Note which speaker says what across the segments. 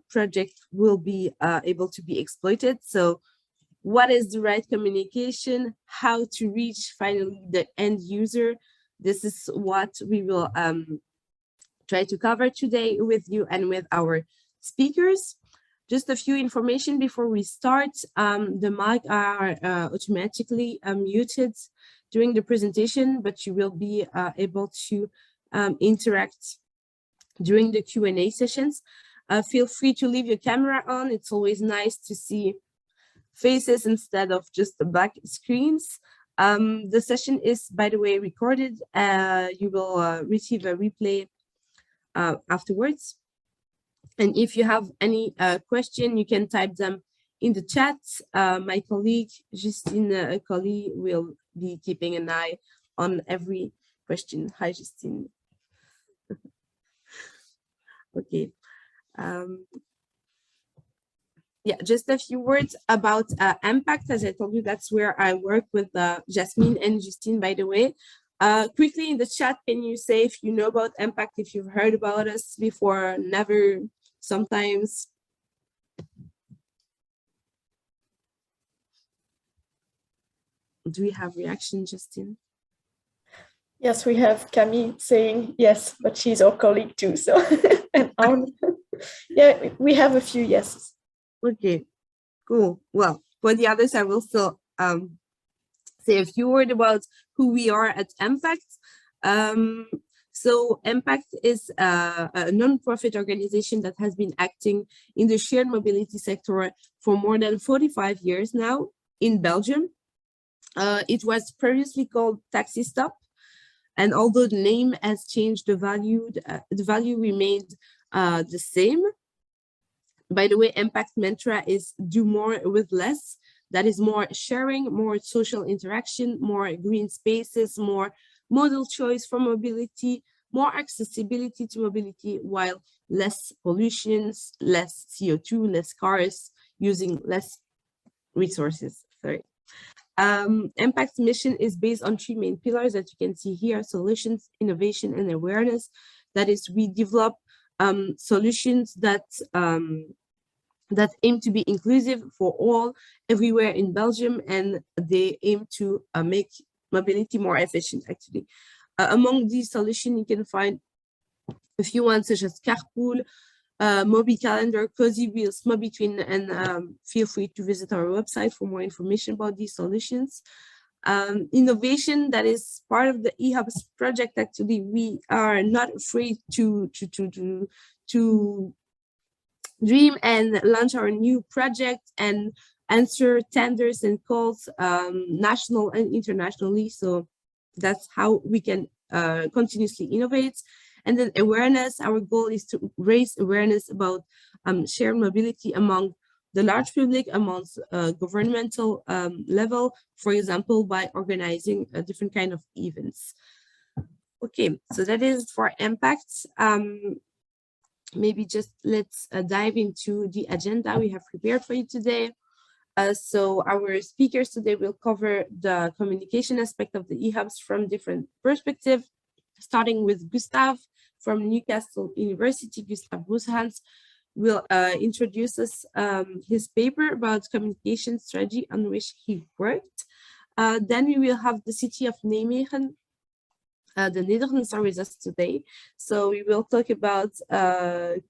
Speaker 1: project will be able to be exploited. So what is the right communication, how to reach finally the end user? This is what we will try to cover today with you and with our speakers. Just a few information before we start. The mic are automatically muted during the presentation, but you will be able to interact during the Q&A sessions. Feel free to leave your camera on. It's always nice to see faces instead of just the black screens. The session is, by the way, recorded. You will receive a replay afterwards. And if you have any question, you can type them in the chat. My colleague, Justine Colli, will be keeping an eye on every question. Hi, Justine. Okay. Yeah, just a few words about impact. As I told you, that's where I work with Jasmine and Justine, by the way. Quickly in the chat, can you say if you know about impact, if you've heard about us before, never, sometimes? Do we have reaction, Justine?
Speaker 2: Yes, we have Camille saying yes, but she's our colleague too. So, and yeah, we have a few yeses.
Speaker 1: Okay, cool. Well, for the others, I will still say a few words about who we are at Impact. So Impact is a non-profit organization that has been acting in the shared mobility sector for more than 45 years now in Belgium. It was previously called Taxi Stop, and although the name has changed, the value remained the same. By the way, Impact mantra is do more with less. That is more sharing, more social interaction, more green spaces, more modal choice for mobility, more accessibility to mobility, while less pollutions, less CO2, less cars, using less resources. Sorry. Impact's mission is based on three main pillars that you can see here: solutions, innovation, and awareness. That is, we develop solutions that aim to be inclusive for all everywhere in Belgium, and they aim to make mobility more efficient, actually. Among these solutions, you can find a few ones such as Carpool, Mobi Calendar, Cozy Wheels, MobiTwin, and feel free to visit our website for more information about these solutions. Innovation, that is part of the eHUBS project. Actually, we are not afraid to dream and launch our new project and answer tenders and calls national and internationally. So that's how we can continuously innovate. And then awareness, our goal is to raise awareness about shared mobility among the large public, amongst governmental level, for example, by organizing a different kind of events. Okay, so that is for Impact. Maybe just let's dive into the agenda we have prepared for you today. So our speakers today will cover the communication aspect of the eHUBS from different perspectives, starting with Gustav from Newcastle University. Gustav Bosehans will introduce us his paper about communication strategy on which he worked. Then we will have the city of Nijmegen. The Netherlands are with us today. So we will talk about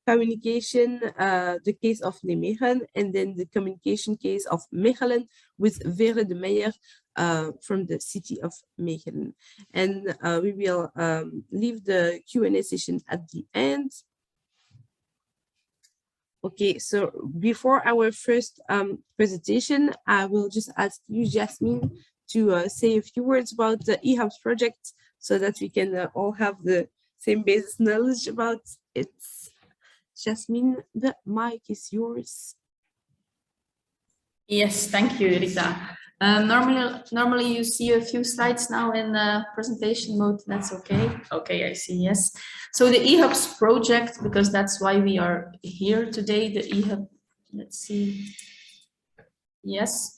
Speaker 1: communication, the case of Nijmegen, and then the communication case of Mechelen with Veerle De Meyer from the city of Mechelen. And we will leave the Q&A session at the end. Okay, so before our first presentation, I will just ask you, Jasmine, to say a few words about the eHUBS project, so that we can all have the same basic knowledge about it. Jasmine, the mic is yours.
Speaker 3: Yes, thank you, Rita. Normally you see a few slides now in presentation mode. That's okay. Okay, I see, yes. So the eHUBS project, because that's why we are here today, the eHUB, let's see. Yes.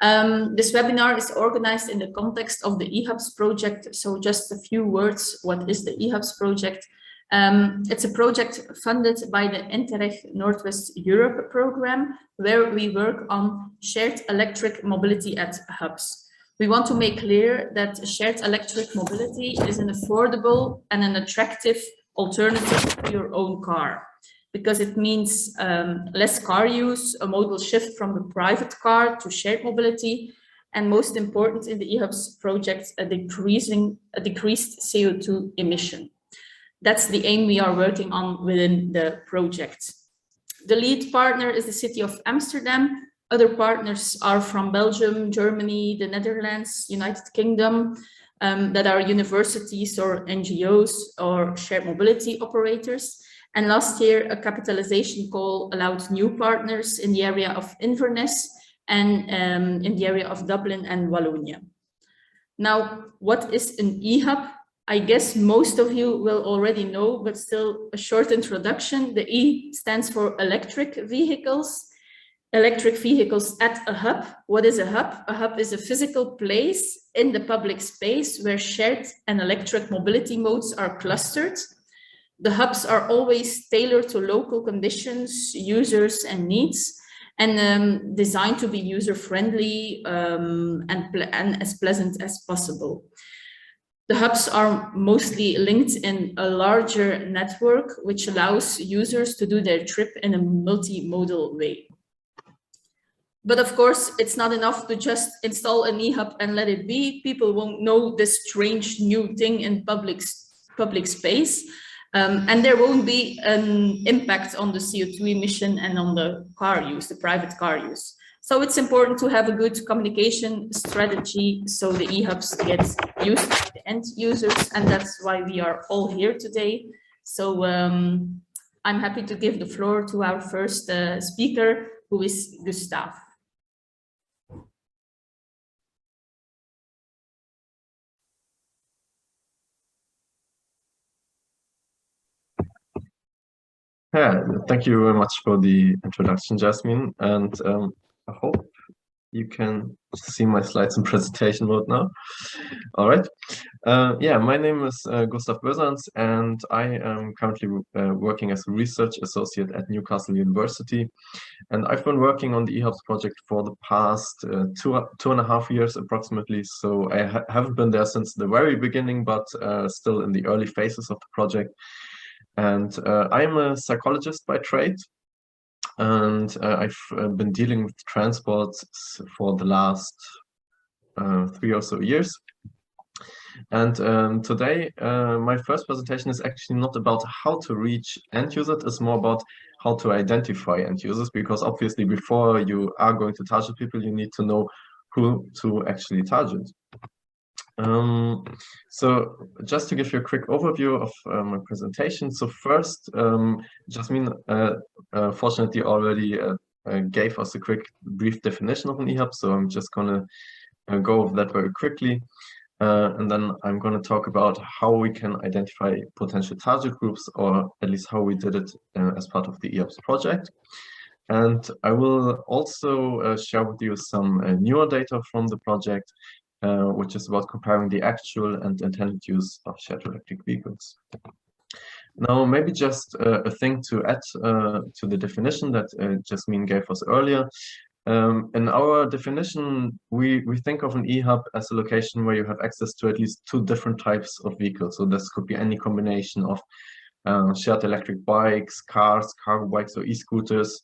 Speaker 3: This webinar is organized in the context of the eHUBS project. So just a few words, what is the eHUBS project? It's a project funded by the Interreg Northwest Europe program, where we work on shared electric mobility at hubs. We want to make clear that shared electric mobility is an affordable and an attractive alternative to your own car, because it means less car use, a modal shift from the private car to shared mobility, and most important in the eHUBS project, a decreased CO2 emission. That's the aim we are working on within the project. The lead partner is the city of Amsterdam. Other partners are from Belgium, Germany, the Netherlands, United Kingdom, that are universities or NGOs or shared mobility operators. And last year, a capitalization call allowed new partners in the area of Inverness and in the area of Dublin and Wallonia. Now, what is an eHUB? I guess most of you will already know, but still a short introduction. The E stands for electric vehicles. Electric vehicles at a hub. What is a hub? A hub is a physical place in the public space where shared and electric mobility modes are clustered. The hubs are always tailored to local conditions, users and needs, and designed to be user-friendly and as pleasant as possible. The hubs are mostly linked in a larger network, which allows users to do their trip in a multimodal way. But of course, it's not enough to just install an eHUB and let it be. People won't know this strange new thing in public space. And there won't be an impact on the CO2 emission and on the car use, the private car use. So it's important to have a good communication strategy so the eHUBs get used by the end users, and that's why we are all here today. So I'm happy to give the floor to our first speaker, who is Gustav.
Speaker 4: Yeah, thank you very much for the introduction, Jasmine. And I hope you can see my slides in presentation mode now. All right. Yeah, my name is Gustav Bosehans, and I am currently working as a research associate at Newcastle University. And I've been working on the eHUBS project for the past two and a half years approximately. So I haven't been there since the very beginning, but still in the early phases of the project. And I'm a psychologist by trade, and I've been dealing with transport for the last 3 or so years. And today, my first presentation is actually not about how to reach end users, it's more about how to identify end users, because obviously before you are going to target people, you need to know who to actually target. So just to give you a quick overview of my presentation. So first, Jasmine fortunately already gave us a quick brief definition of an eHUB, so I'm just gonna go over that very quickly. And then I'm going to talk about how we can identify potential target groups, or at least how we did it as part of the eHUBS project. And I will also share with you some newer data from the project, which is about comparing the actual and intended use of shared electric vehicles. Now, maybe just a thing to add to the definition that Jasmine gave us earlier. In our definition, we think of an eHUB as a location where you have access to at least 2 different types of vehicles. So this could be any combination of shared electric bikes, cars, cargo bikes, or e-scooters.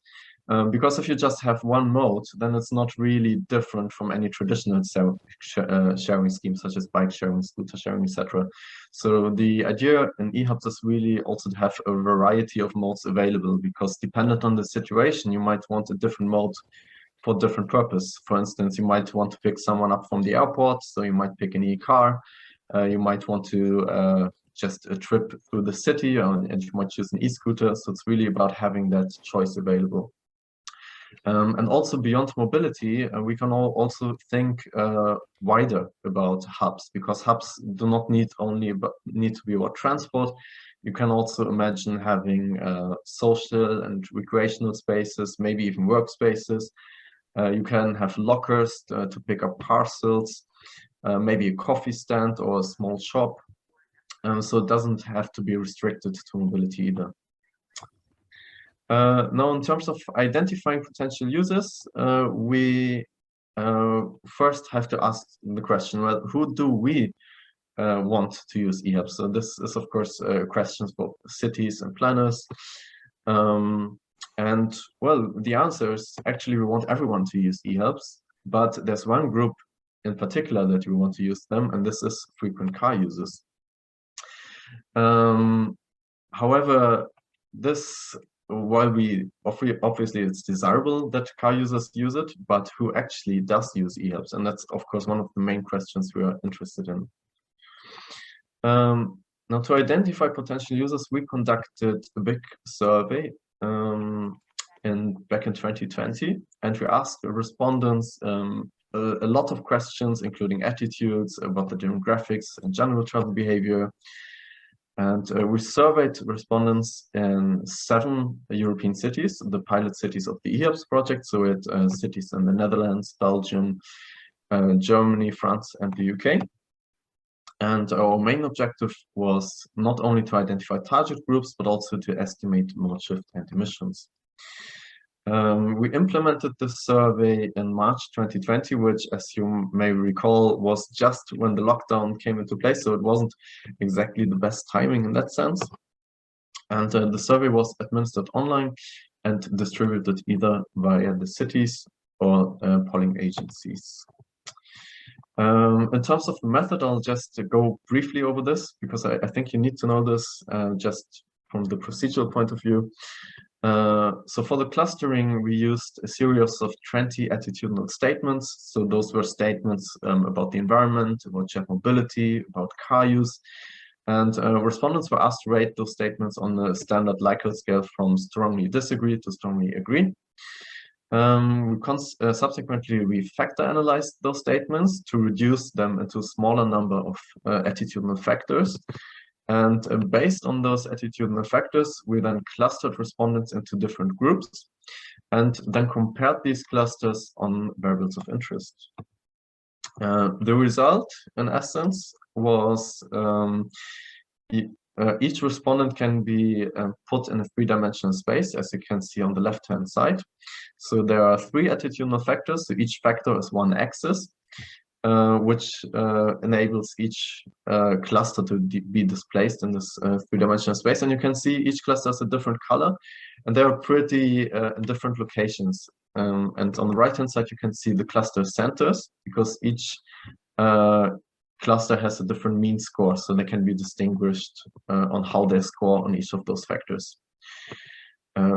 Speaker 4: Because if you just have one mode, then it's not really different from any traditional sharing scheme, such as bike sharing, scooter sharing, etc. So the idea in eHUBs is really also to have a variety of modes available, because dependent on the situation, you might want a different mode for different purpose. For instance, you might want to pick someone up from the airport, so you might pick an e-car. You might want to just a trip through the city, and you might choose an e-scooter. So it's really about having that choice available. And also beyond mobility, we can also think wider about hubs, because hubs do not need to be about transport. You can also imagine having social and recreational spaces, maybe even workspaces. You can have lockers to pick up parcels, maybe a coffee stand or a small shop. So it doesn't have to be restricted to mobility either. Now, in terms of identifying potential users, we first have to ask the question, well, who do we want to use eHUBS? So this is, of course, questions for cities and planners. And well, the answer is actually we want everyone to use eHUBS, but there's one group in particular that we want to use them, and this is frequent car users. However, this, while we obviously it's desirable that car users use it, but who actually does use eHUBS? And that's, of course, one of the main questions we are interested in. Now, to identify potential users, we conducted a big survey back in 2020, and we asked the respondents a lot of questions, including attitudes about the demographics and general travel behavior. And we surveyed respondents in 7 European cities, the pilot cities of the eHUBS project, so it cities in the Netherlands, Belgium, Germany, France, and the UK. And our main objective was not only to identify target groups, but also to estimate mode shift and emissions. We implemented the survey in March 2020, which, as you may recall, was just when the lockdown came into place, so it wasn't exactly the best timing in that sense. And the survey was administered online and distributed either via the cities or polling agencies. In terms of the method, I'll just go briefly over this, because I think you need to know this just from the procedural point of view. So for the clustering, we used a series of 20 attitudinal statements. So those were statements about the environment, about shared mobility, about car use. And respondents were asked to rate those statements on the standard Likert scale from strongly disagree to strongly agree. Subsequently, we factor analyzed those statements to reduce them into a smaller number of attitudinal factors. And based on those attitudinal factors, we then clustered respondents into different groups and then compared these clusters on variables of interest. The result, in essence, was each respondent can be put in a 3-dimensional space, as you can see on the left-hand side. So there are 3 attitudinal factors, so each factor is 1 axis, which enables each cluster to be displaced in this 3-dimensional space. And you can see each cluster has a different color, and they are pretty in different locations. And on the right-hand side, you can see the cluster centers, because each cluster has a different mean score, so they can be distinguished on how they score on each of those factors.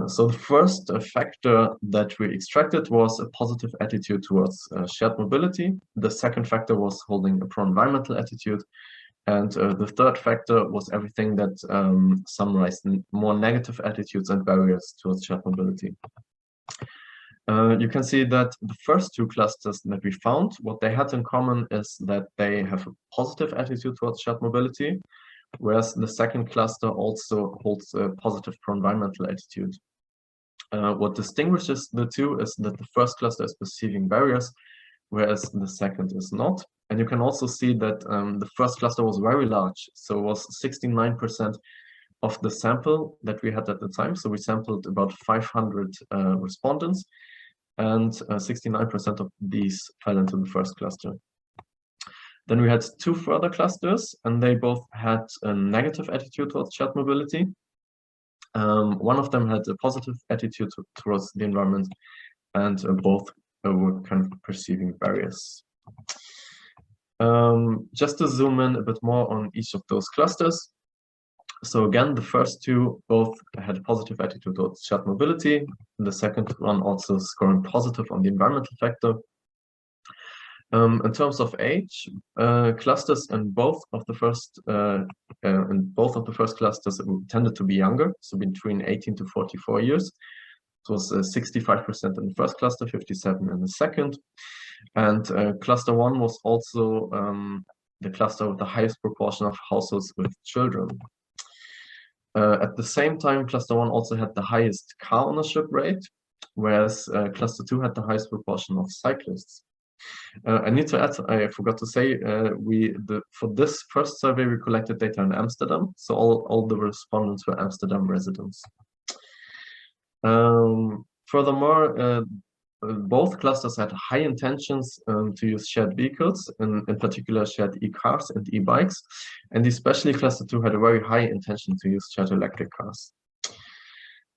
Speaker 4: So the first factor that we extracted was a positive attitude towards shared mobility. The second factor was holding a pro-environmental attitude. And the third factor was everything that summarized more negative attitudes and barriers towards shared mobility. You can see that the first 2 clusters that we found, what they had in common is that they have a positive attitude towards shared mobility, whereas the second cluster also holds a positive pro-environmental attitude. What distinguishes the 2 is that the first cluster is perceiving barriers, whereas the second is not. And you can also see that the first cluster was very large, so it was 69% of the sample that we had at the time. So we sampled about 500 respondents, and 69% of these fell into the first cluster. Then we had 2 further clusters, and they both had a negative attitude towards shared mobility. One of them had a positive attitude towards the environment, and both were kind of perceiving barriers. Just to zoom in a bit more on each of those clusters. So again, the first 2 both had a positive attitude towards shared mobility. The second one also scoring positive on the environmental factor. In terms of age, clusters in both of the first clusters tended to be younger, so between 18 to 44 years. It was 65% in the first cluster, 57% in the second. And cluster 1 was also the cluster with the highest proportion of households with children. At the same time, cluster 1 also had the highest car ownership rate, whereas cluster 2 had the highest proportion of cyclists. I need to add, I forgot to say, for this first survey, we collected data in Amsterdam. So all the respondents were Amsterdam residents. Furthermore, both clusters had high intentions to use shared vehicles, in particular shared e-cars and e-bikes, and especially cluster 2 had a very high intention to use shared electric cars.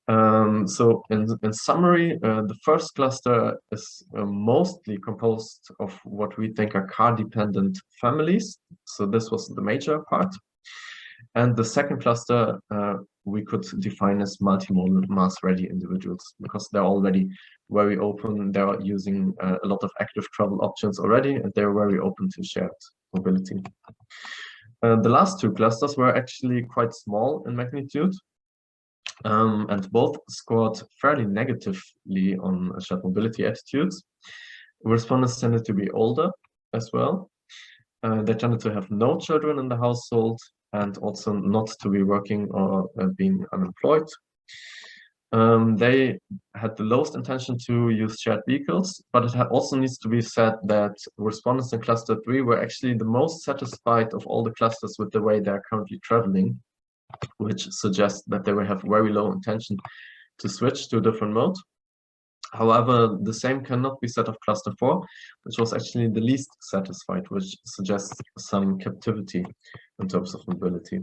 Speaker 4: So in summary, the first cluster is mostly composed of what we think are car-dependent families. So this was the major part. And the second cluster we could define as multimodal mass-ready individuals, because they're already very open. They're using a lot of active travel options already, and they're very open to shared mobility. The last two clusters were actually quite small in magnitude, and both scored fairly negatively on shared mobility attitudes. Respondents tended to be older as well. They tended to have no children in the household, and also not to be working or being unemployed. They had the lowest intention to use shared vehicles, but it also needs to be said that respondents in cluster 3 were actually the most satisfied of all the clusters with the way they're currently traveling, which suggests that they will have very low intention to switch to a different mode. However, the same cannot be said of cluster 4, which was actually the least satisfied, which suggests some captivity in terms of mobility.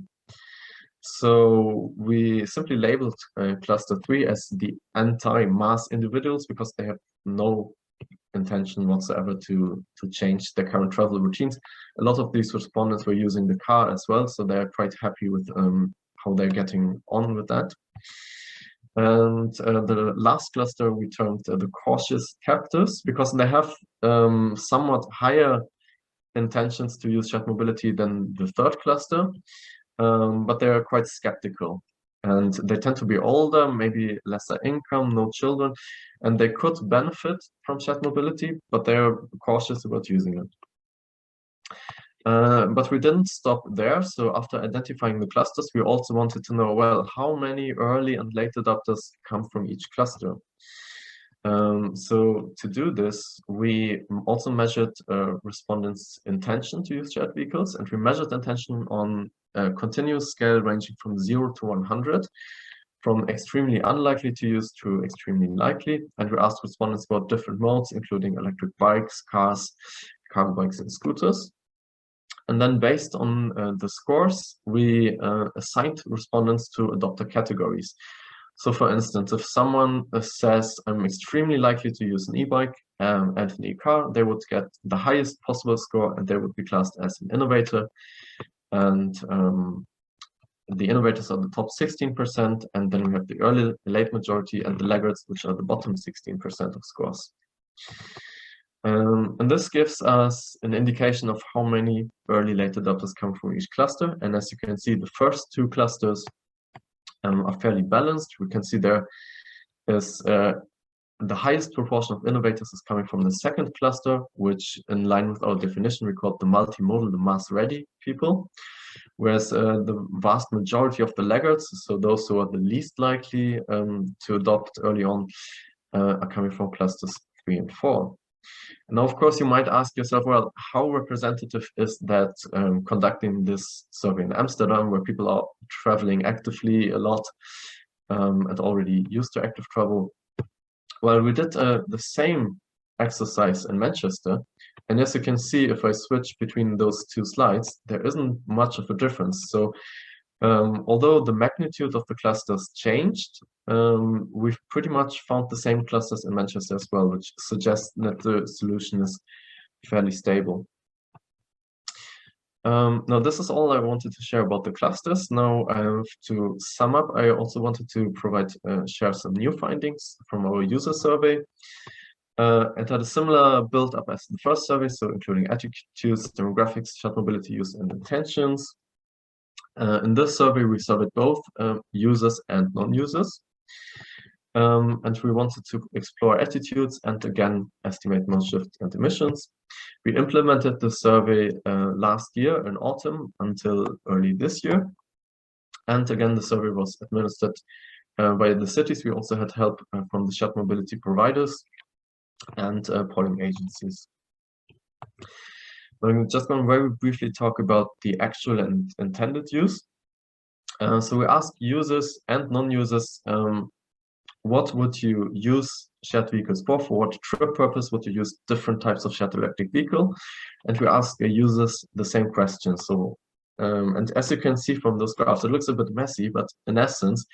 Speaker 4: So we simply labeled cluster 3 as the anti-mass individuals, because they have no intention whatsoever to change their current travel routines. A lot of these respondents were using the car as well, so they're quite happy with how they're getting on with that. And the last cluster we termed the cautious captives, because they have somewhat higher intentions to use shared mobility than the third cluster, but they are quite skeptical. And they tend to be older, maybe lesser income, no children, and they could benefit from shared mobility, but they're cautious about using it. But we didn't stop there. So after identifying the clusters, we also wanted to know, well, how many early and late adopters come from each cluster? So to do this, we also measured respondents' intention to use shared vehicles, and we measured intention on a continuous scale ranging from 0 to 100, from extremely unlikely to use to extremely likely. And we asked respondents about different modes, including electric bikes, cars, cargo bikes, and scooters. And then based on the scores, we assigned respondents to adopter categories. So for instance, if someone says, I'm extremely likely to use an e-bike and an e-car, they would get the highest possible score, and they would be classed as an innovator. And the innovators are the top 16%, and then we have the early late majority and the laggards, which are the bottom 16% of scores. And this gives us an indication of how many early late adopters come from each cluster. And as you can see, the first two clusters are fairly balanced. We can see there is the highest proportion of innovators is coming from the second cluster, which in line with our definition, we call the multimodal, the mass-ready people. Whereas the vast majority of the laggards, so those who are the least likely to adopt early on, are coming from clusters 3 and 4. And now, of course, you might ask yourself, well, how representative is that conducting this survey in Amsterdam, where people are traveling actively a lot and already used to active travel? Well, we did the same exercise in Manchester. And as you can see, if I switch between those two slides, there isn't much of a difference. So although the magnitude of the clusters changed, we've pretty much found the same clusters in Manchester as well, which suggests that the solution is fairly stable. Now, this is all I wanted to share about the clusters. Now, to sum up, I also wanted to share some new findings from our user survey. It had a similar build-up as the first survey, so including attitudes, demographics, shared mobility use, and intentions. In this survey, we surveyed both users and non-users. And we wanted to explore attitudes and again, estimate mode shift and emissions. We implemented the survey last year in autumn until early this year. And again, the survey was administered by the cities. We also had help from the shared mobility providers and polling agencies. I'm just going to very briefly talk about the actual and intended use. So we ask users and non-users, what would you use shared vehicles for what trip purpose would you use different types of shared electric vehicle? And we ask users the same question. So, and as you can see from those graphs, it looks a bit messy, but in essence,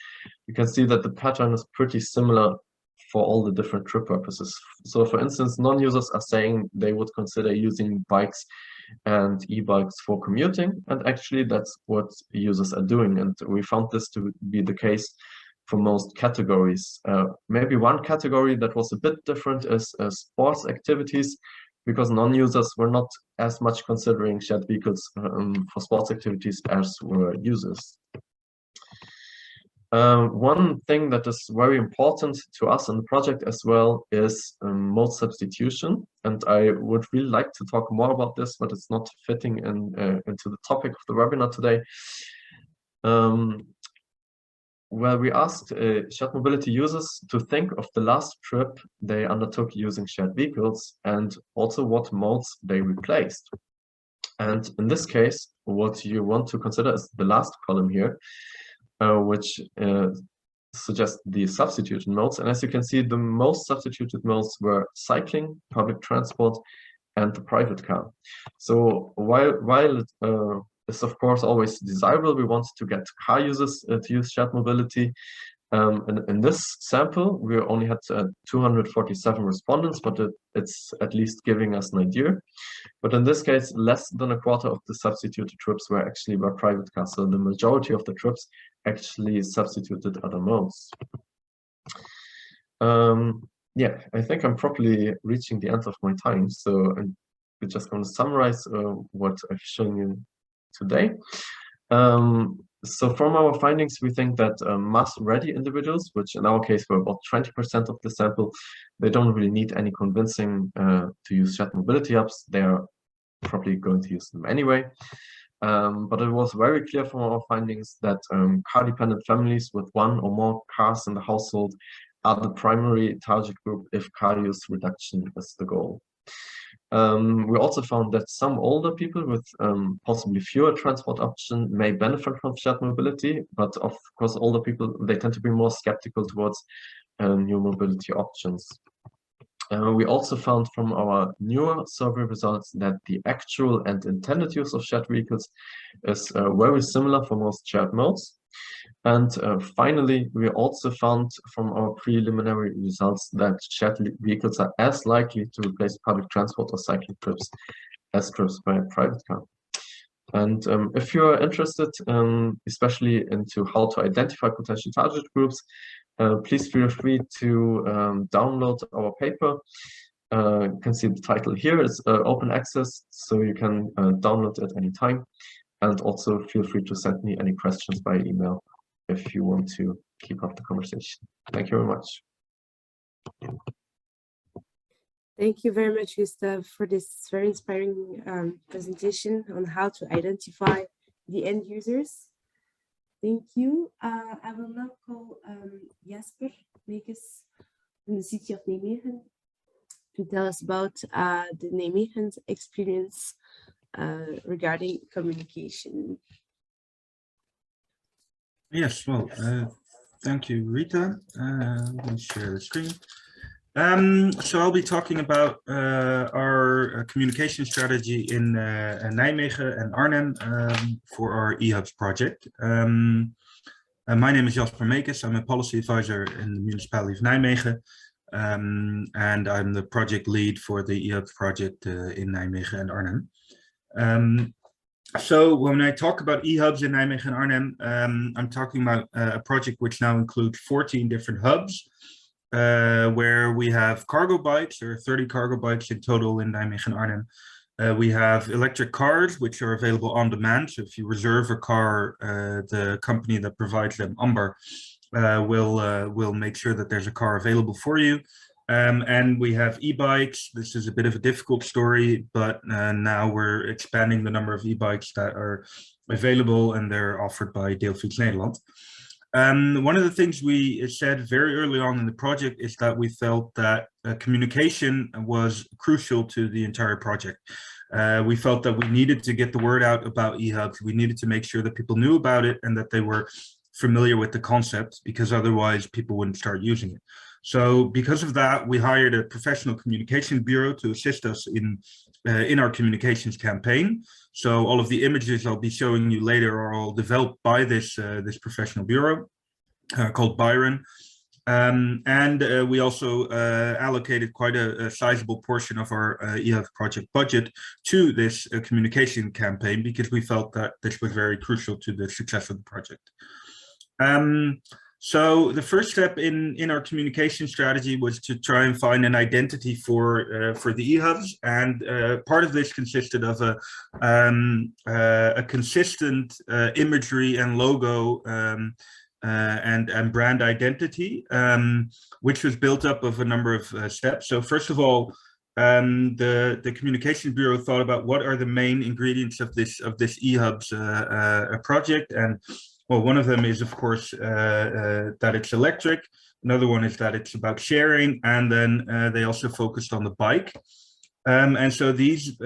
Speaker 4: you can see that the pattern is pretty similar for all the different trip purposes. So for instance, non-users are saying they would consider using bikes and e-bikes for commuting, and actually that's what users are doing, and we found this to be the case for most categories. Maybe one category that was a bit different is sports activities, because non-users were not as much considering shared vehicles for sports activities as were users. One thing that is very important to us in the project as well is mode substitution, and I would really like to talk more about this, but it's not fitting into the topic of the webinar today. Where we asked shared mobility users to think of the last trip they undertook using shared vehicles and also what modes they replaced. And in this case, what you want to consider is the last column here, which suggests the substituted modes. And as you can see, the most substituted modes were cycling, public transport, and the private car. So while it is of course always desirable, we want to get car users to use shared mobility. In this sample, we only had 247 respondents, but it's at least giving us an idea. But in this case, less than a quarter of the substituted trips were actually by private cars. So the majority of the trips actually substituted other modes. Yeah, I think I'm probably reaching the end of my time. So I'm just going to summarize what I've shown you today. So from our findings, we think that mass-ready individuals, which in our case were about 20% of the sample, they don't really need any convincing to use shared mobility hubs. They are probably going to use them anyway. But it was very clear from our findings that car-dependent families with one or more cars in the household are the primary target group if car use reduction is the goal. We also found that some older people with possibly fewer transport options may benefit from shared mobility, but of course older people, they tend to be more skeptical towards new mobility options. We also found from our newer survey results that the actual and intended use of shared vehicles is very similar for most shared modes. And finally, we also found from our preliminary results that shared vehicles are as likely to replace public transport or cycling trips as trips by a private car. And if you're interested, especially into how to identify potential target groups, please feel free to download our paper. You can see the title here is open access, so you can download it anytime. And also feel free to send me any questions by email if you want to keep up the conversation. Thank you very much.
Speaker 1: Thank you very much, Gustav, for this very inspiring presentation on how to identify the end users. Thank you. I will now call Jasper Meekes from the city of Nijmegen to tell us about the Nijmegen experience regarding communication.
Speaker 5: Yes, well, thank you, Rita. Let me share the screen. So I'll be talking about our communication strategy in Nijmegen and Arnhem for our eHUBS project. My name is Jasper Meekes. I'm a policy advisor in the municipality of Nijmegen, and I'm the project lead for the eHUBS project in Nijmegen and Arnhem. So when I talk about eHUBS in Nijmegen and Arnhem, I'm talking about a project which now includes 14 different hubs, where we have cargo bikes. There are 30 cargo bikes in total in Nijmegen and Arnhem. We have electric cars, which are available on demand. So if you reserve a car, the company that provides them, Amber, will make sure that there's a car available for you. And we have e-bikes. This is a bit of a difficult story, but now we're expanding the number of e-bikes that are available, and they're offered by Deelfiets Nederland. One of the things we said very early on in the project is that we felt that communication was crucial to the entire project. We felt that we needed to get the word out about eHUBS. We needed to make sure that people knew about it and that they were familiar with the concept, because otherwise people wouldn't start using it. So because of that, we hired a professional communication bureau to assist us in our communications campaign. So all of the images I'll be showing you later are all developed by this professional bureau called Byron. We also allocated quite a sizable portion of our eHUBS project budget to this communication campaign, because we felt that this was very crucial to the success of the project. So the first step in our communication strategy was to try and find an identity for the eHUBS, and part of this consisted of a consistent imagery and logo and brand identity, which was built up of a number of steps. So first of all, the communication bureau thought about what are the main ingredients of this eHUBS project, and well, one of them is, of course, that it's electric. Another one is that it's about sharing, and then they also focused on the bike. And so these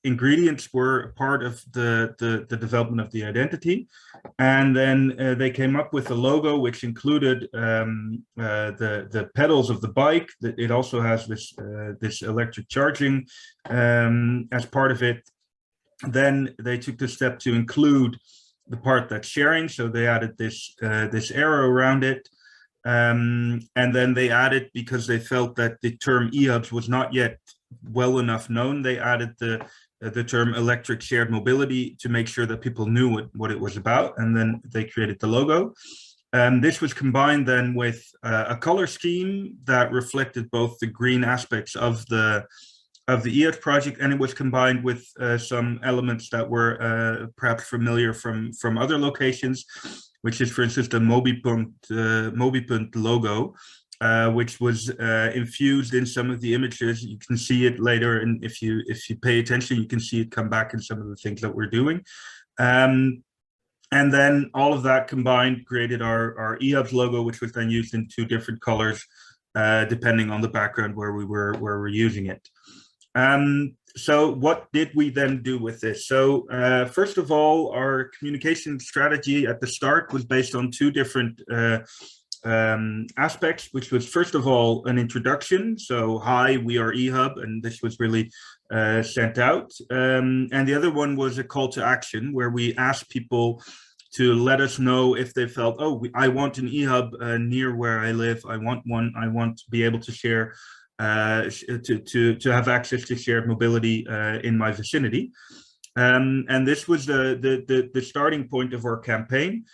Speaker 5: ingredients were part of the development of the identity. And then they came up with a logo which included the pedals of the bike. It also has this electric charging as part of it. Then they took the step to include the part that's sharing, so they added this arrow around it, and then they added, because they felt that the term eHUBS was not yet well enough known, they added the term electric shared mobility to make sure that people knew what it was about, and then they created the logo. This was combined then with a color scheme that reflected both the green aspects of the eHUBS project, and it was combined with some elements that were perhaps familiar from other locations, which is, for instance, the Mobipunt logo, which was infused in some of the images. You can see it later, and if you pay attention, you can see it come back in some of the things that we're doing. And then all of that combined created our eHUBS logo, which was then used in 2 different colors, depending on the background where we're using it. So what did we then do with this? So first of all, our communication strategy at the start was based on 2 different aspects, which was, first of all, an introduction. So, hi, we are eHUB, and this was really sent out. And the other one was a call to action, where we asked people to let us know if they felt, oh, I want an eHUB near where I live. I want one. I want to be able to share, to have access to shared mobility in my vicinity. And this was the starting point of our campaign.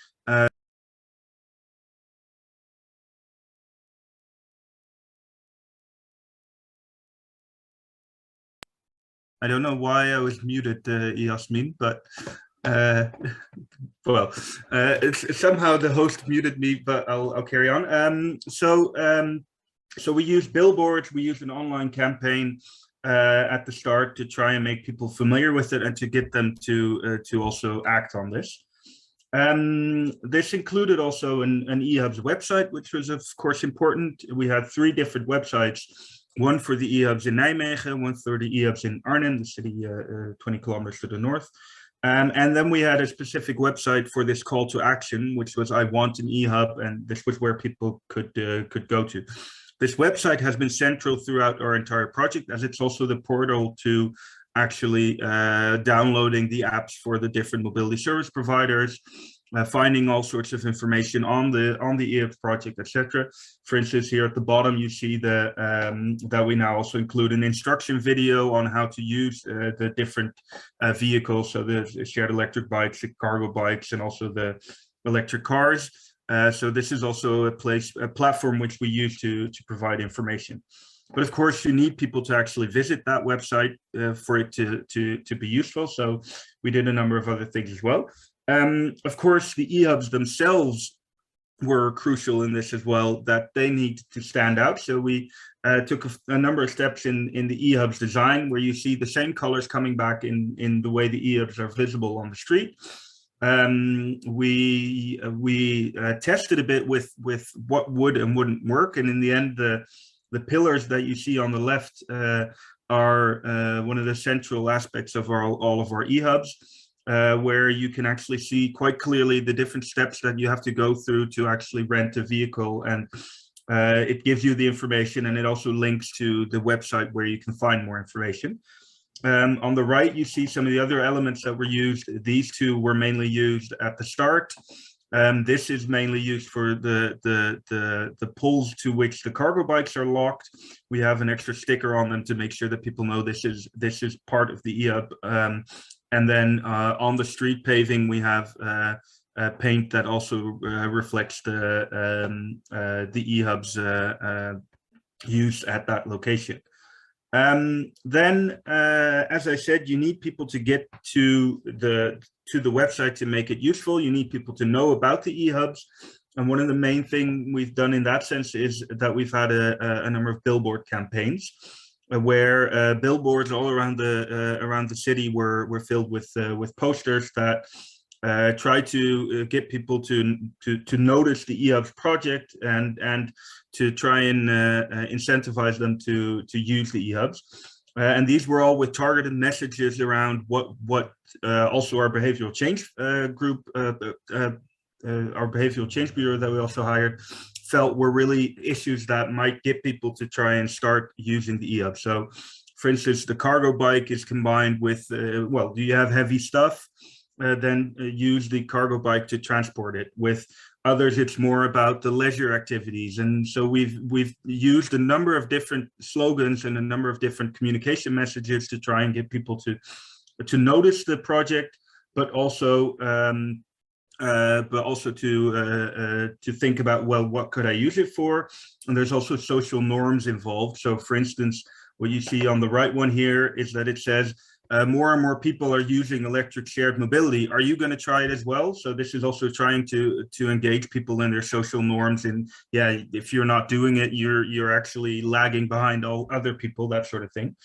Speaker 5: I don't know why I was muted, Yasmin, but well, somehow the host muted me, but I'll carry on. So we used billboards, we used an online campaign at the start to try and make people familiar with it and to get them to also act on this. This included also an eHUBS website, which was of course important. We had 3 different websites. One for the eHUBS in Nijmegen, one for the eHUBS in Arnhem, the city 20 kilometers to the north. And then we had a specific website for this call to action, which was I want an eHUB, and this was where people could go to. This website has been central throughout our entire project, as it's also the portal to actually downloading the apps for the different mobility service providers, finding all sorts of information on the eHUBS project, etc. For instance, here at the bottom, you see that we now also include an instruction video on how to use the different vehicles, so the shared electric bikes, the cargo bikes, and also the electric cars. So this is also a platform which we use to provide information. But of course, you need people to actually visit that website for it to be useful. So we did a number of other things as well. Of course, the eHUBs themselves were crucial in this as well, that they need to stand out. So we took a number of steps in the eHUBs design, where you see the same colors coming back in the way the eHUBs are visible on the street. we tested a bit with what would and wouldn't work, and in the end, the pillars that you see on the left are one of the central aspects of all of our eHUBs, where you can actually see quite clearly the different steps that you have to go through to actually rent a vehicle, and it gives you the information, and it also links to the website where you can find more information. On the right, you see some of the other elements that were used. These two were mainly used at the start. This is mainly used for the poles to which the cargo bikes are locked. We have an extra sticker on them to make sure that people know this is part of the eHUB. And then on the street paving, we have paint that also reflects the eHUBs used at that location. Then, as I said, you need people to get to the website to make it useful. You need people to know about the eHUBs. And one of the main things we've done in that sense is that we've had a number of billboard campaigns where billboards all around the city were filled with posters that try to get people to notice the eHUBs project and to try and incentivize them to use the eHUBs. And these were all with targeted messages around what also our behavioral change group, our behavioral change bureau that we also hired, felt were really issues that might get people to try and start using the eHUB. So, for instance, the cargo bike is combined with, well, do you have heavy stuff? Then use the cargo bike to transport it. With others, it's more about the leisure activities. And so we've used a number of different slogans and a number of different communication messages to try and get people to notice the project, but also to think about, well, what could I use it for? And there's also social norms involved. So, for instance, what you see on the right one here is that it says, more and more people are using electric shared mobility. Are you going to try it as well? So this is also trying to engage people in their social norms. And yeah, if you're not doing it, you're actually lagging behind all other people, that sort of thing.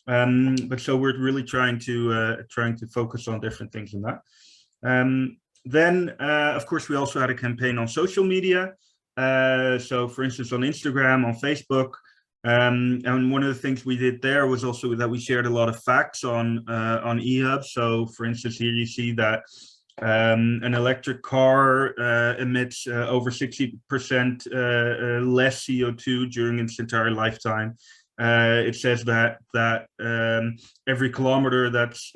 Speaker 5: But so we're really trying to focus on different things in that. Then, of course, we also had a campaign on social media. So, for instance, on Instagram, on Facebook. And one of the things we did there was also that we shared a lot of facts on eHUB. So, for instance, here you see that an electric car emits over 60% less CO2 during its entire lifetime. It says that every kilometer that's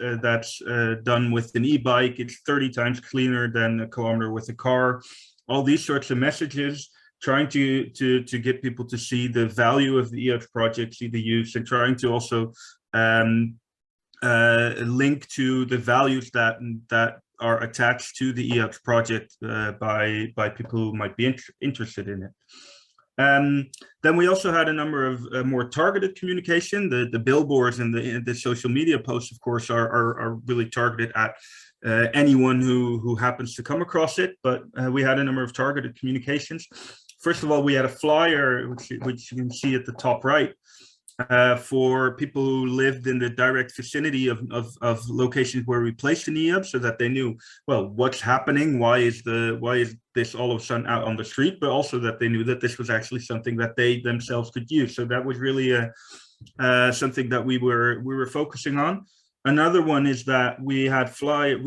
Speaker 5: done with an e-bike, it's 30 times cleaner than a kilometer with a car. All these sorts of messages, trying to get people to see the value of the eHUBs project, see the use, and trying to also link to the values that are attached to the eHUBs project by people who might be interested in it. Then we also had a number of more targeted communication. The billboards and the social media posts, of course, are really targeted at anyone who happens to come across it. But we had a number of targeted communications. First of all, we had a flyer, which you can see at the top right, for people who lived in the direct vicinity of locations where we placed an eHUB, so that they knew, well, what's happening, why is this all of a sudden out on the street, but also that they knew that this was actually something that they themselves could use. So that was really something that we were focusing on. Another one is that we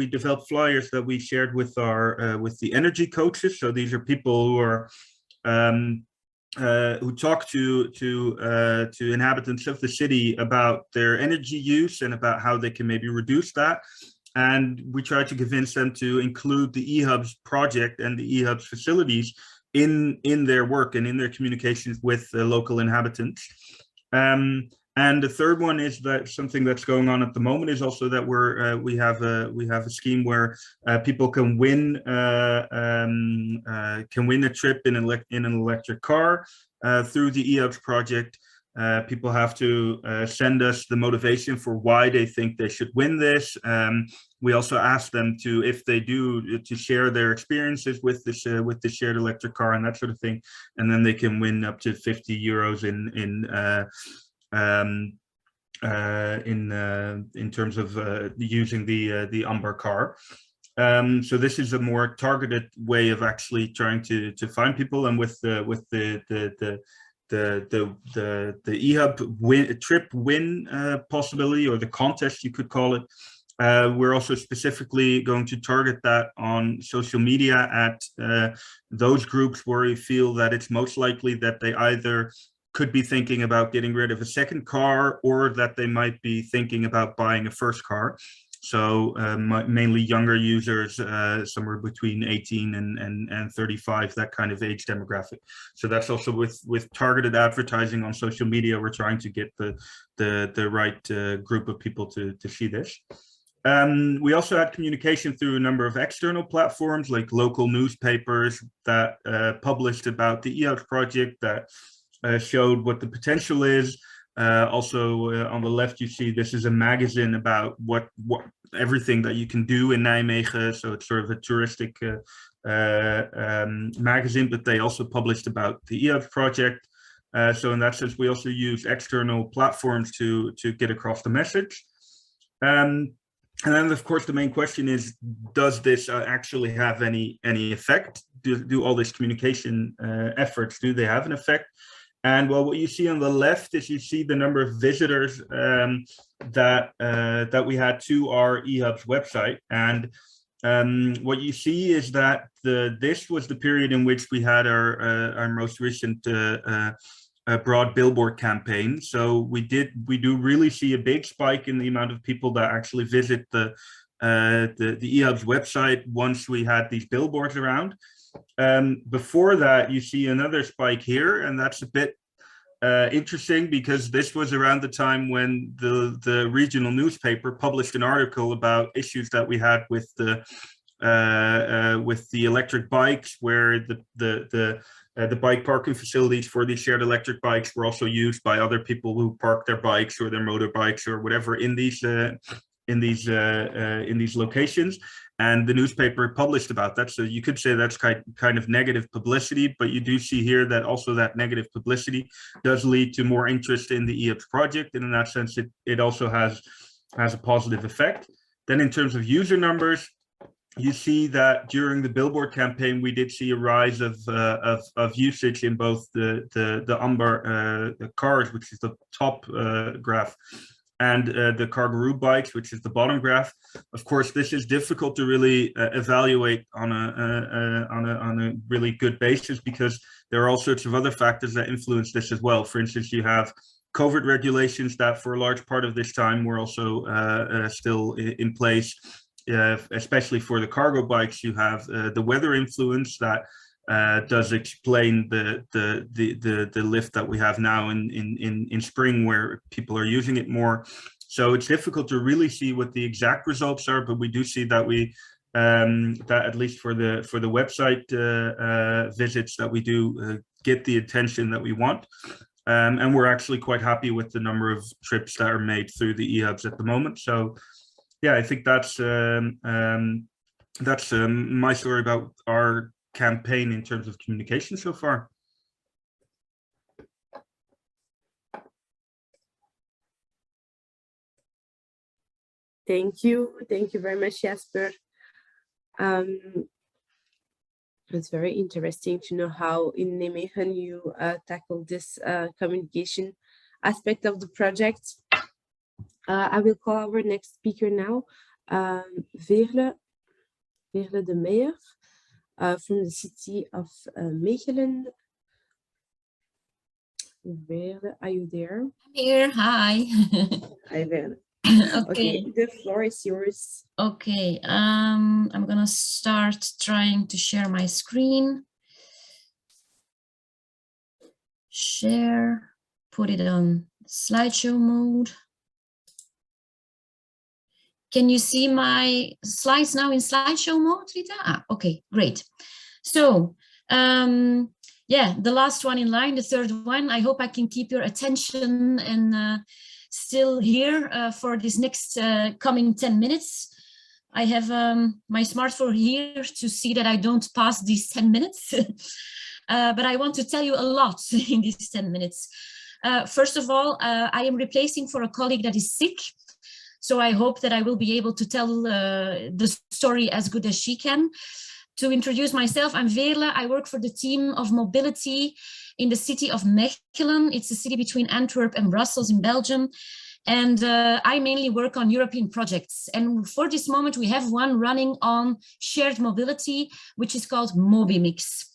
Speaker 5: developed flyers that we shared with with the energy coaches. So these are people who are who talk to inhabitants of the city about their energy use and about how they can maybe reduce that. And we try to convince them to include the eHUBs project and the eHUBs facilities in their work and in their communications with the local inhabitants. And the third one is that something that's going on at the moment is also that we have a scheme where people can win a trip in an electric car through the eHUBs project. People have to send us the motivation for why they think they should win this. We also ask them to, if they do, to share their experiences with the shared electric car and that sort of thing, and then they can win up to 50 euros in terms of using the Amber car. So this is a more targeted way of actually trying to find people, and with the eHUB trip win possibility, or the contest you could call it. We're also specifically going to target that on social media at those groups where we feel that it's most likely that they either could be thinking about getting rid of a second car, or that they might be thinking about buying a first car. So mainly younger users, somewhere between 18 and 35, that kind of age demographic. So that's also with targeted advertising on social media, we're trying to get the right group of people to see this. We also had communication through a number of external platforms, like local newspapers that published about the eHUBS project, that showed what the potential is. Also on the left, you see this is a magazine about what everything that you can do in Nijmegen. So it's sort of a touristic magazine, but they also published about the eHUBS project. So in that sense, we also use external platforms to get across the message. And then, of course, the main question is, does this actually have any effect? Do all these communication efforts, do they have an effect? And well, what you see on the left is you see the number of visitors that we had to our eHUBS website. And what you see is that this was the period in which we had our most recent broad billboard campaign. So we do really see a big spike in the amount of people that actually visit the eHUBS website once we had these billboards around. Before that, you see another spike here, and that's a bit interesting, because this was around the time when the regional newspaper published an article about issues that we had with the electric bikes, where the bike parking facilities for these shared electric bikes were also used by other people who park their bikes or their motorbikes or whatever in these locations. And the newspaper published about that. So you could say that's kind of negative publicity, but you do see here that also that negative publicity does lead to more interest in the eHUBS project. And in that sense, it also has a positive effect. Then in terms of user numbers, you see that during the billboard campaign, we did see a rise of usage in both the amber cars, which is the top graph, and the Kangaroo bikes, which is the bottom graph. Of course, this is difficult to really evaluate on a really good basis, because there are all sorts of other factors that influence this as well. For instance, you have COVID regulations that for a large part of this time were also still in place. Especially for the cargo bikes, you have the weather influence that does explain the lift that we have now in spring, where people are using it more. So it's difficult to really see what the exact results are, but we do see that that at least for the website visits, that we do get the attention that we want. And we're actually quite happy with the number of trips that are made through the eHUBS at the moment. So yeah, I think that's my story about our campaign in terms of communication so far.
Speaker 1: Thank you very much, Jasper. It's very interesting to know how in Nijmegen you tackle this communication aspect of the project. I will call our next speaker now, Veerle De Meyer, from the city of Mechelen. Veerle, are you there?
Speaker 6: I'm here. Hi.
Speaker 1: Hi, Veerle.
Speaker 6: Okay.
Speaker 1: The floor is yours.
Speaker 6: Okay. I'm gonna start trying to share my screen. Share. Put it on slideshow mode. Can you see my slides now in slideshow mode, Rita? Okay, great. So, yeah, the last one in line, the third one. I hope I can keep your attention and still here for this next coming 10 minutes. I have my smartphone here to see that I don't pass these 10 minutes, but I want to tell you a lot in these 10 minutes. First of all, I am replacing for a colleague that is sick. So I hope that I will be able to tell the story as good as she can. To introduce myself, I'm Veerle. I work for the team of mobility in the city of Mechelen. It's a city between Antwerp and Brussels in Belgium. And I mainly work on European projects. And for this moment, we have one running on shared mobility, which is called MobiMix.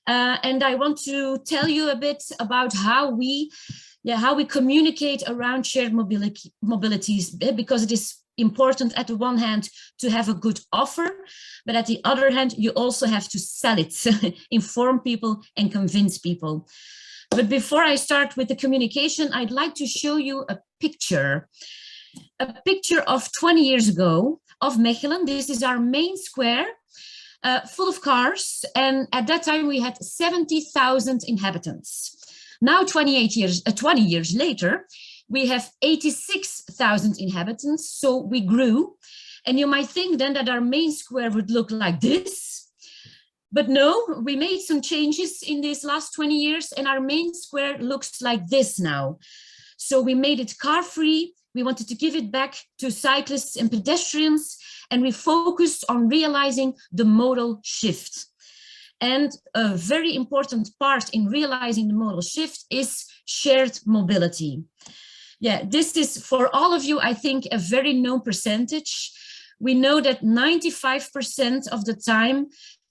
Speaker 6: And I want to tell you a bit about how we communicate around shared mobilities, because it is important at the one hand to have a good offer, but at the other hand, you also have to sell it, inform people and convince people. But before I start with the communication, I'd like to show you a picture of 20 years ago of Mechelen. This is our main square, full of cars. And at that time we had 70,000 inhabitants. Now 20 years later, we have 86,000 inhabitants, so we grew. And you might think then that our main square would look like this. But no, we made some changes in these last 20 years, and our main square looks like this now. So we made it car-free. We wanted to give it back to cyclists and pedestrians, and we focused on realizing the modal shift. And a very important part in realizing the modal shift is shared mobility. Yeah, this is for all of you, I think, a very known percentage. We know that 95% of the time,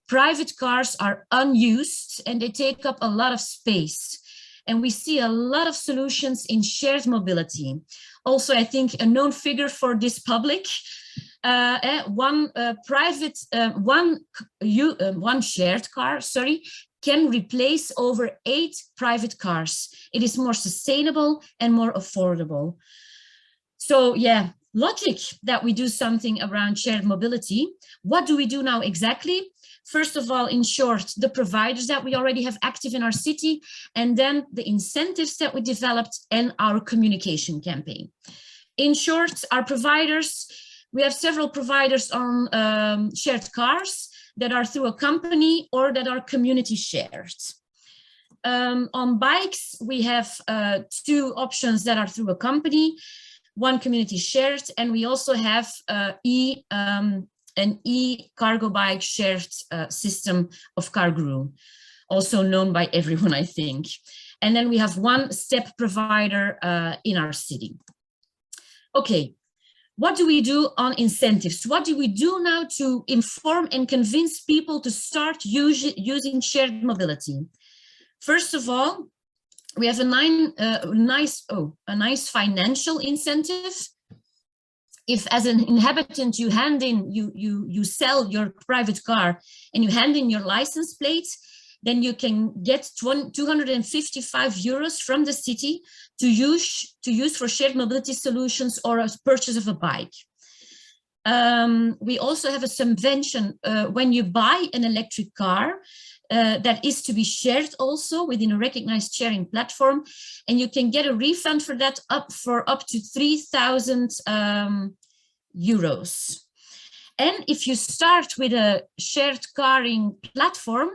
Speaker 6: private cars are unused and they take up a lot of space. And we see a lot of solutions in shared mobility. Also, I think a known figure for this public, one shared car, can replace over 8 private cars. It is more sustainable and more affordable. So yeah, logic that we do something around shared mobility. What do we do now exactly? First of all, in short, the providers that we already have active in our city, and then the incentives that we developed and our communication campaign. In short, our providers, we have several providers on shared cars that are through a company or that are community shared. On bikes, we have 2 options that are through a company, one community shared, and we also have an e-cargo bike shared system of Carguru, also known by everyone, I think. And then we have one step provider in our city. Okay, what do we do on incentives? What do we do now to inform and convince people to start using shared mobility? First of all, we have a nice financial incentive. If as an inhabitant you you sell your private car and you hand in your license plate, then you can get 255 euros from the city to use for shared mobility solutions or a purchase of a bike. We also have a subvention when you buy an electric car that is to be shared also within a recognized sharing platform, and you can get a refund for that up to 3,000 euros. And if you start with a shared caring platform,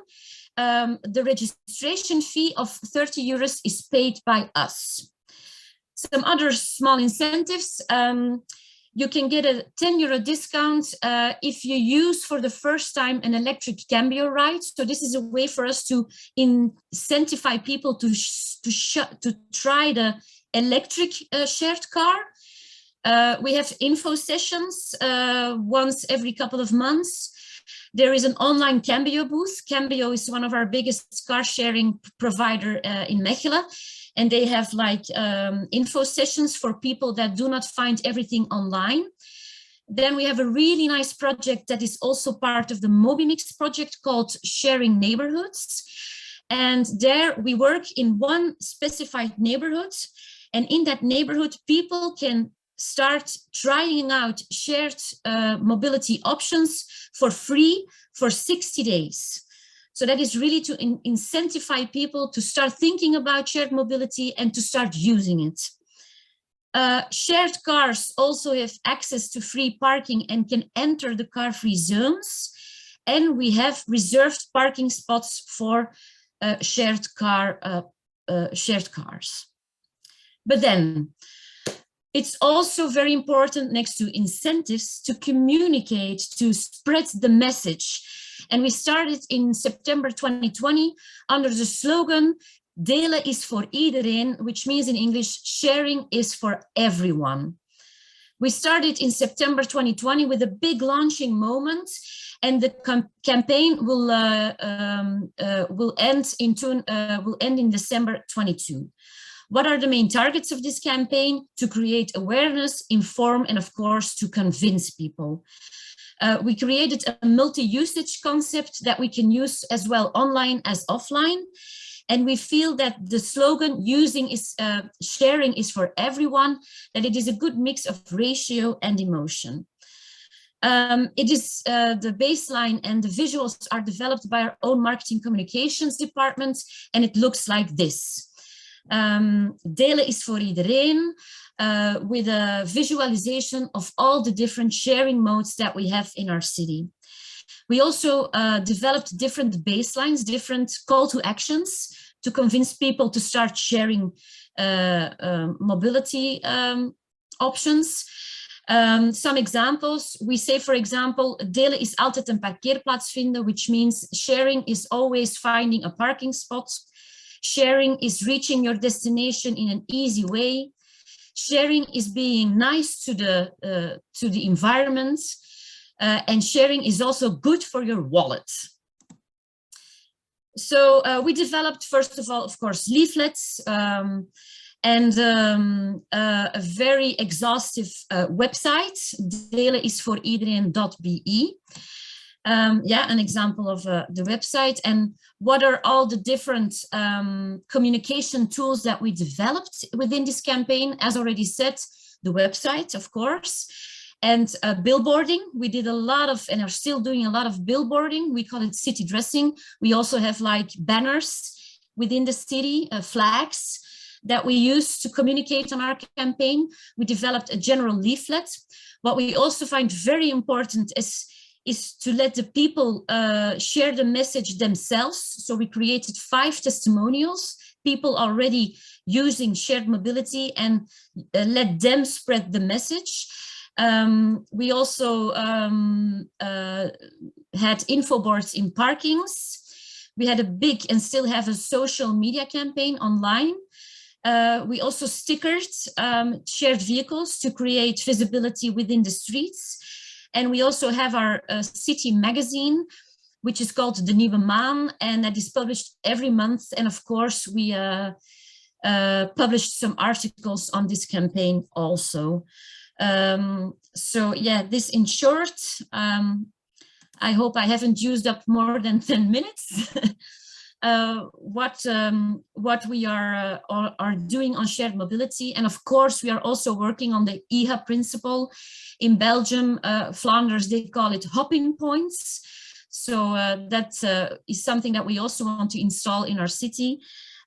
Speaker 6: the registration fee of 30 euros is paid by us. Some other small incentives. You can get a 10 euro discount if you use for the first time an electric Cambio ride. So this is a way for us to incentivize people to try the electric shared car. We have info sessions once every couple of months. There is an online Cambio booth. Cambio is one of our biggest car sharing provider in Mechelen. And they have like info sessions for people that do not find everything online. Then we have a really nice project that is also part of the MobiMix project called Sharing Neighborhoods. And there we work in one specified neighborhood. And in that neighborhood, people can start trying out shared mobility options for free for 60 days. So that is really to incentivize people to start thinking about shared mobility and to start using it. Shared cars also have access to free parking and can enter the car-free zones. And we have reserved parking spots for shared cars. But then, It's also very important, next to incentives, to communicate, to spread the message. And we started in September 2020 under the slogan, Delen is voor iedereen, which means in English, sharing is for everyone. We started in September 2020 with a big launching moment, and the campaign will end in December 22. What are the main targets of this campaign? To create awareness, inform, and of course, to convince people. We created a multi-usage concept that we can use as well online as offline. And we feel that the slogan sharing is for everyone, that it is a good mix of ratio and emotion. It is the baseline and the visuals are developed by our own marketing communications department, and it looks like this. Delen is voor iedereen, with a visualization of all the different sharing modes that we have in our city. We also developed different baselines, different call to actions to convince people to start sharing mobility options. Some examples, we say, for example, delen is altijd een parkeerplaats vinden, which means sharing is always finding a parking spot. Sharing is reaching your destination in an easy way. Sharing is being nice to the environment. And sharing is also good for your wallet. So we developed, first of all, of course, leaflets and a very exhaustive website, delenisvooriedereen.be. An example of the website, and what are all the different communication tools that we developed within this campaign. As already said, the website, of course. And billboarding, we did a lot of, and are still doing a lot of billboarding. We call it city dressing. We also have like banners within the city, flags that we use to communicate on our campaign. We developed a general leaflet. What we also find very important is to let the people share the message themselves. So we created 5 testimonials, people already using shared mobility, and let them spread the message. We also had info boards in parkings. We had a big and still have a social media campaign online. We also stickered shared vehicles to create visibility within the streets. And we also have our city magazine, which is called De Nieuwe Maan, and that is published every month. And of course, we published some articles on this campaign also. So yeah, this in short, I hope I haven't used up more than 10 minutes. What we are doing on shared mobility. And of course, we are also working on the eHUB principle. In Belgium, Flanders, they call it hopping points. So that is something that we also want to install in our city.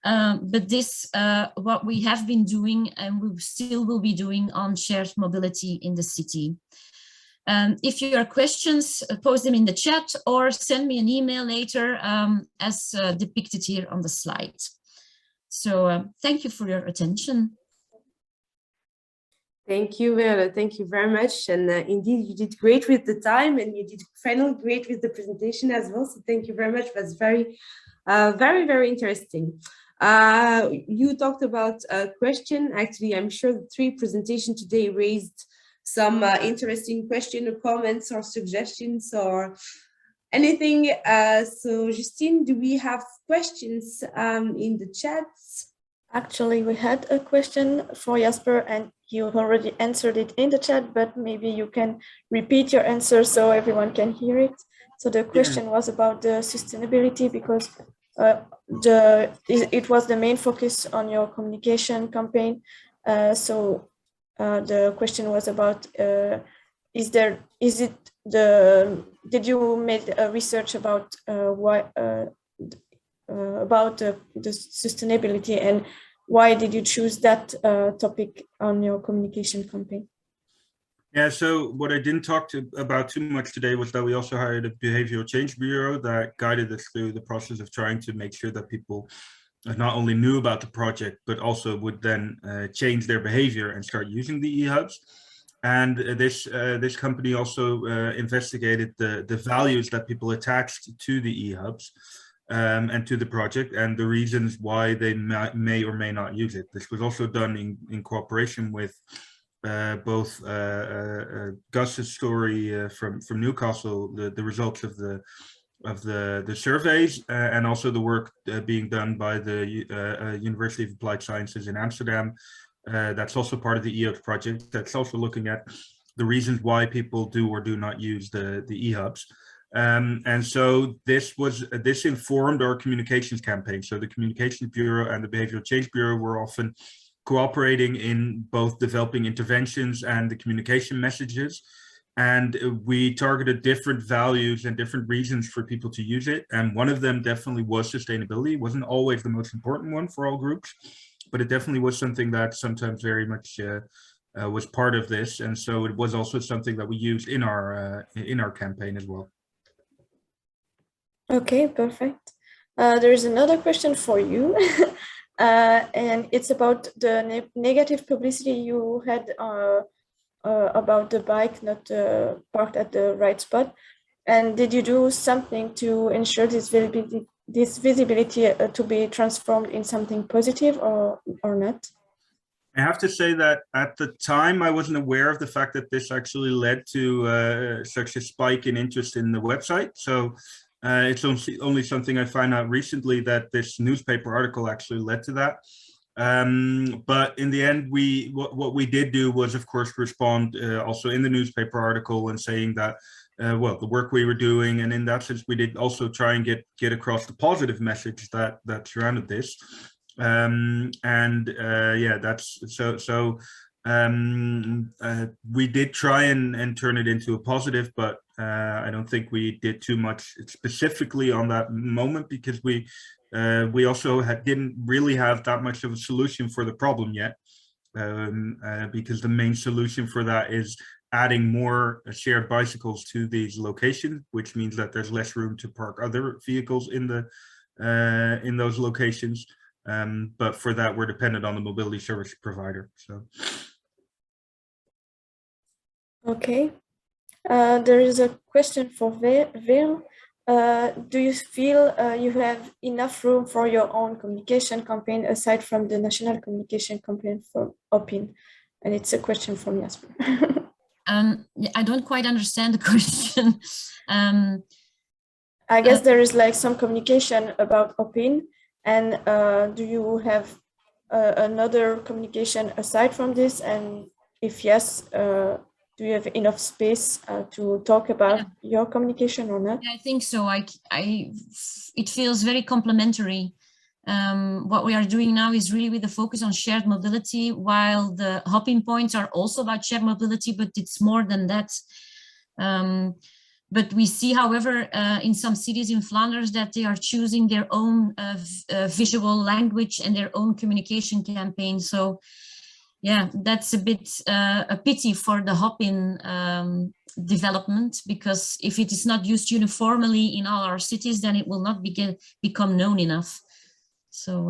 Speaker 6: But this, what we have been doing and we still will be doing on shared mobility in the city. If you have questions, post them in the chat or send me an email later as depicted here on the slide. So thank you for your attention.
Speaker 1: Thank you, Veerle. Thank you very much. And indeed, you did great with the time and you did finally great with the presentation as well. So thank you very much. That's very, very interesting. You talked about a question. Actually, I'm sure the 3 presentations today raised some interesting question or comments or suggestions or anything. So Justine, do we have questions in the chats?
Speaker 2: Actually, we had a question for Jasper and you already answered it in the chat, but maybe you can repeat your answer so everyone can hear it. So the question was about the sustainability, because it was the main focus on your communication campaign. The question was about did you make a research about the sustainability, and why did you choose that topic on your communication campaign?
Speaker 5: Yeah, so what I didn't talk about too much today was that we also hired a behavioral change bureau that guided us through the process of trying to make sure that people not only knew about the project, but also would then change their behavior and start using the eHUBs. And this company also investigated the values that people attached to the eHUBs and to the project, and the reasons why they may or may not use it. This was also done in cooperation with both Gus's story from Newcastle, the results of the surveys, and also the work being done by the University of Applied Sciences in Amsterdam. That's also part of the eHUBS project. That's also looking at the reasons why people do or do not use the eHUBs. And so this informed our communications campaign. So the Communications Bureau and the Behavioral Change Bureau were often cooperating in both developing interventions and the communication messages. And we targeted different values and different reasons for people to use it. And one of them definitely was sustainability. It wasn't always the most important one for all groups, but it definitely was something that sometimes very much was part of this. And so it was also something that we used in our campaign as well.
Speaker 2: Okay, perfect. There's another question for you. And it's about the negative publicity you had about the bike not parked at the right spot. And did you do something to ensure this visibility to be transformed in something positive or not?
Speaker 5: I have to say that at the time, I wasn't aware of the fact that this actually led to such a spike in interest in the website. So it's only something I found out recently, that this newspaper article actually led to that. But in the end, what we did do was, of course, respond also in the newspaper article and saying that, well, the work we were doing, and in that sense, we did also try and get across the positive message that surrounded this. Yeah, that's so. We did try and turn it into a positive, but I don't think we did too much specifically on that moment, because we also didn't really have that much of a solution for the problem yet, because the main solution for that is adding more shared bicycles to these locations, which means that there's less room to park other vehicles in those locations. But for that, we're dependent on the mobility service provider. So.
Speaker 2: Okay. There is a question for Veerle. Do you feel you have enough room for your own communication campaign aside from the national communication campaign for OPIN? And it's a question from Jasper.
Speaker 6: I don't quite understand the question.
Speaker 2: I guess there is like some communication about OPIN, and do you have another communication aside from this? And if yes, do you have enough space to talk about your communication or not?
Speaker 6: I think so. It feels very complementary. What we are doing now is really with the focus on shared mobility, while the hopping points are also about shared mobility, but it's more than that. But we see, however, in some cities in Flanders that they are choosing their own visual language and their own communication campaign. So yeah, that's a bit a pity for the hopping development, because if it is not used uniformly in all our cities, then it will not become known enough. So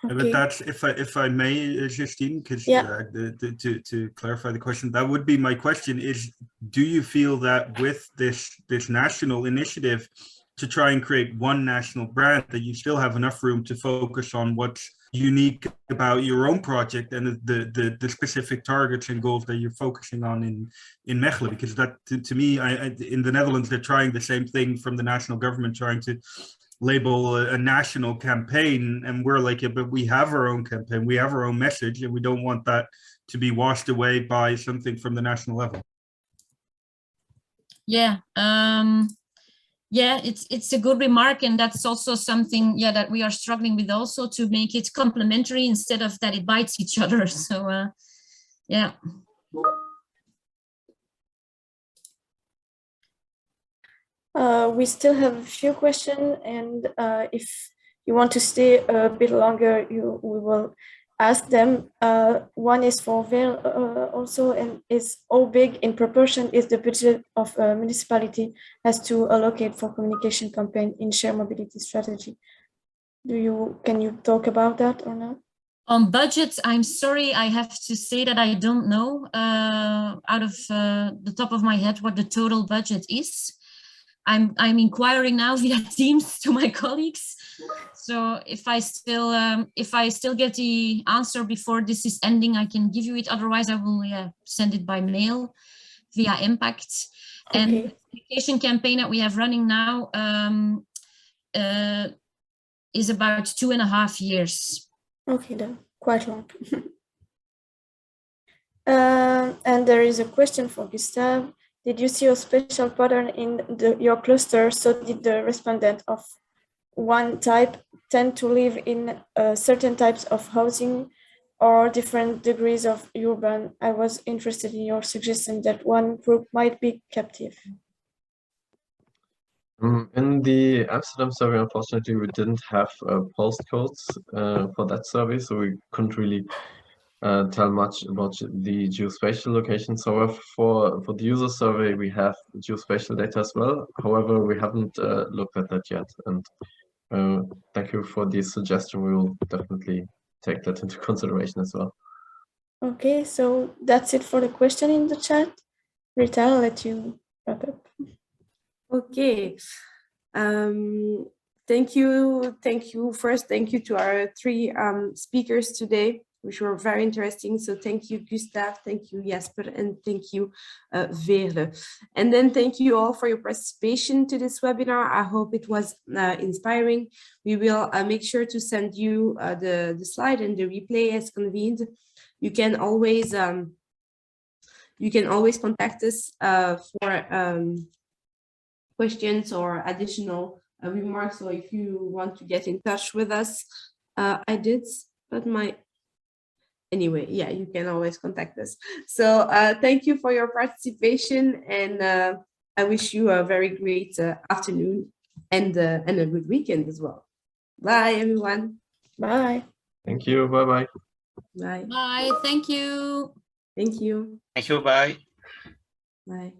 Speaker 2: okay.
Speaker 5: But that's, if I may, Justine, because to clarify the question, that would be my question: is, do you feel that with this national initiative to try and create one national brand, that you still have enough room to focus on what's unique about your own project and the specific targets and goals that you're focusing on in Mechelen? Because that, to me, in the Netherlands, they're trying the same thing from the national government, trying to label a national campaign, and we're like, yeah, but we have our own campaign, we have our own message, and we don't want that to be washed away by something from the national level.
Speaker 6: Yeah. Yeah, it's a good remark, and that's also something, yeah, that we are struggling with also, to make it complementary instead of that it bites each other. So yeah.
Speaker 2: We still have a few questions, and if you want to stay a bit longer, we will ask them. One is for Veerle also, and is how big in proportion is the budget of a municipality has to allocate for communication campaign in shared mobility strategy? Can you talk about that or not?
Speaker 6: On budget, I'm sorry, I have to say that I don't know out of the top of my head what the total budget is. I'm inquiring now via Teams to my colleagues. So if I still get the answer before this is ending, I can give you it. Otherwise, I will send it by mail via Impact.
Speaker 2: Okay.
Speaker 6: And the communication campaign that we have running now is about 2.5 years.
Speaker 2: Okay, then quite long. And there is a question for Gustav. Did you see a special pattern in your cluster? So did the respondent of one type tend to live in certain types of housing or different degrees of urban? I was interested in your suggestion that one group might be captive.
Speaker 4: In the Amsterdam survey, unfortunately, we didn't have postcodes for that survey, so we couldn't really tell much about the geospatial locations. However, for the user survey, we have geospatial data as well. However, we haven't looked at that yet. And thank you for the suggestion. We will definitely take that into consideration as well.
Speaker 2: Okay, so that's it for the question in the chat. Rita, I'll let you wrap up.
Speaker 1: Okay. Thank you. First, thank you to our three speakers today, which were very interesting. So thank you, Gustav, thank you, Jasper, and thank you, Veerle. And then thank you all for your participation to this webinar. I hope it was inspiring. We will make sure to send you the slide and the replay as convened. You can always contact us for questions or additional remarks, or if you want to get in touch with us. I did, but anyway, yeah, you can always contact us. So thank you for your participation, and I wish you a very great afternoon and a good weekend as well. Bye, everyone.
Speaker 2: Bye.
Speaker 4: Thank you. Bye-bye.
Speaker 1: Bye.
Speaker 6: Bye. Thank you.
Speaker 1: Thank you.
Speaker 7: Thank you. Bye.
Speaker 1: Bye.